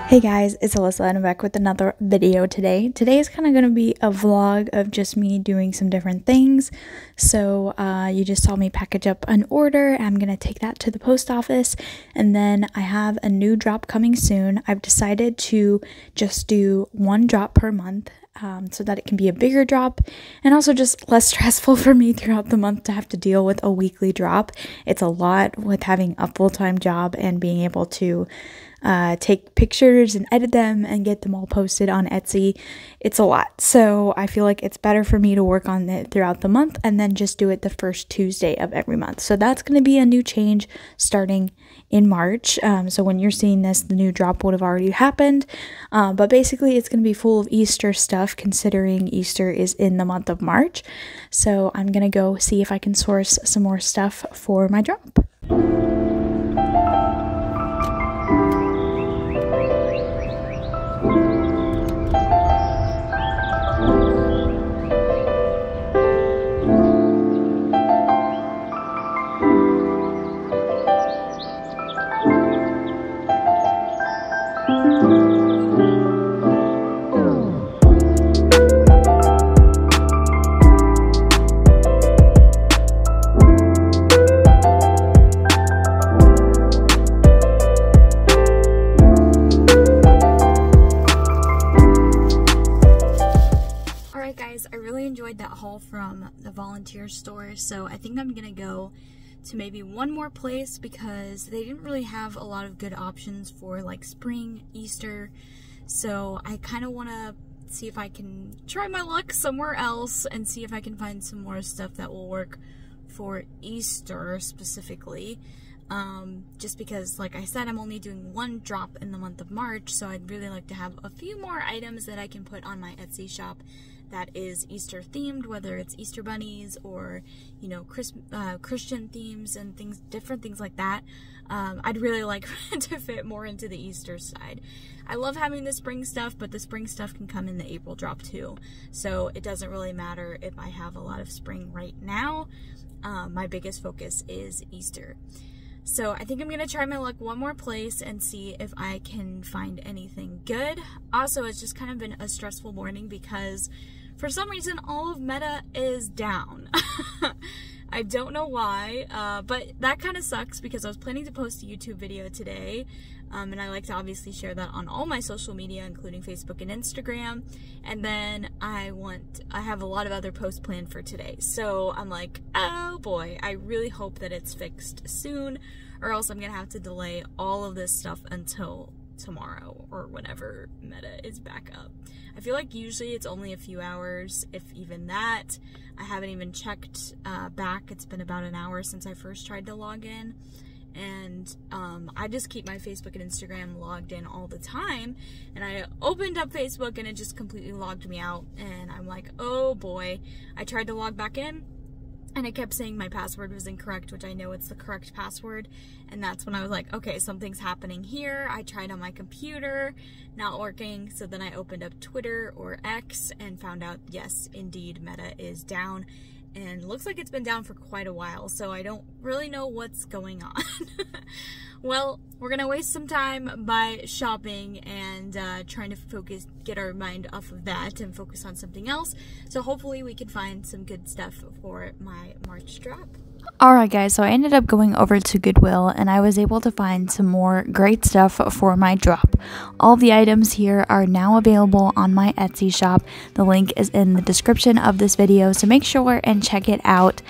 Hey guys, it's Alyssa and I'm back with another video today. Today is kind of going to be a vlog of just me doing some different things. So you just saw me package up an order. I'm going to take that to the post office, and then I have a new drop coming soon. I've decided to just do one drop per month so that it can be a bigger drop and also just less stressful for me throughout the month to have to deal with a weekly drop. It's a lot with having a full-time job and being able to take pictures and edit them and get them all posted on Etsy. It's a lot. So I feel like it's better for me to work on it throughout the month and then just do it the first Tuesday of every month. So that's going to be a new change starting in March. So when you're seeing this, the new drop would have already happened. But basically it's going to be full of Easter stuff, considering Easter is in the month of March. So I'm going to go see if I can source some more stuff for my drop. I really enjoyed that haul from the volunteer store, so I think I'm gonna go to maybe one more place because they didn't really have a lot of good options for like spring, Easter, so I kind of want to see if I can try my luck somewhere else and see if I can find some more stuff that will work for Easter specifically. Just because, like I said, I'm only doing one drop in the month of March, so I'd really like to have a few more items that I can put on my Etsy shop that is Easter themed, whether it's Easter bunnies or, you know, Christian themes and things, different things like that. I'd really like to fit more into the Easter side. I love having the spring stuff, but the spring stuff can come in the April drop too. So it doesn't really matter if I have a lot of spring right now. My biggest focus is Easter. So I think I'm going to try my luck one more place and see if I can find anything good. Also, it's just kind of been a stressful morning because for some reason all of Meta is down. I don't know why, but that kind of sucks because I was planning to post a YouTube video today, and I like to obviously share that on all my social media, including Facebook and Instagram, and then I have a lot of other posts planned for today, so I'm like, oh boy, I really hope that it's fixed soon, or else I'm gonna have to delay all of this stuff until tomorrow or whenever Meta is back up. I feel like usually it's only a few hours, if even that. I haven't even checked back. It's been about an hour since I first tried to log in, and I just keep my Facebook and Instagram logged in all the time, and I opened up Facebook and it just completely logged me out, and I'm like, oh boy. I tried to log back in and it kept saying my password was incorrect, which I know it's the correct password, and that's when I was like, okay, something's happening here. I tried on my computer, not working, so then I opened up Twitter or X and found out, yes, indeed, Meta is down, and looks like it's been down for quite a while, so I don't really know what's going on. Well, we're gonna waste some time by shopping and trying to get our mind off of that and focus on something else. So hopefully we can find some good stuff for my March drop. Alright guys, so I ended up going over to Goodwill and I was able to find some more great stuff for my drop. All the items here are now available on my Etsy shop. The link is in the description of this video, so make sure and check it out.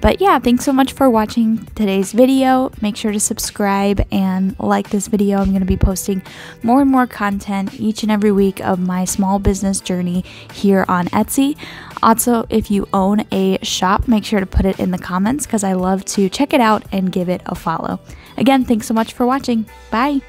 But yeah, thanks so much for watching today's video. Make sure to subscribe and like this video. I'm going to be posting more and more content each and every week of my small business journey here on Etsy. Also, if you own a shop, make sure to put it in the comments because I love to check it out and give it a follow. Again, thanks so much for watching. Bye!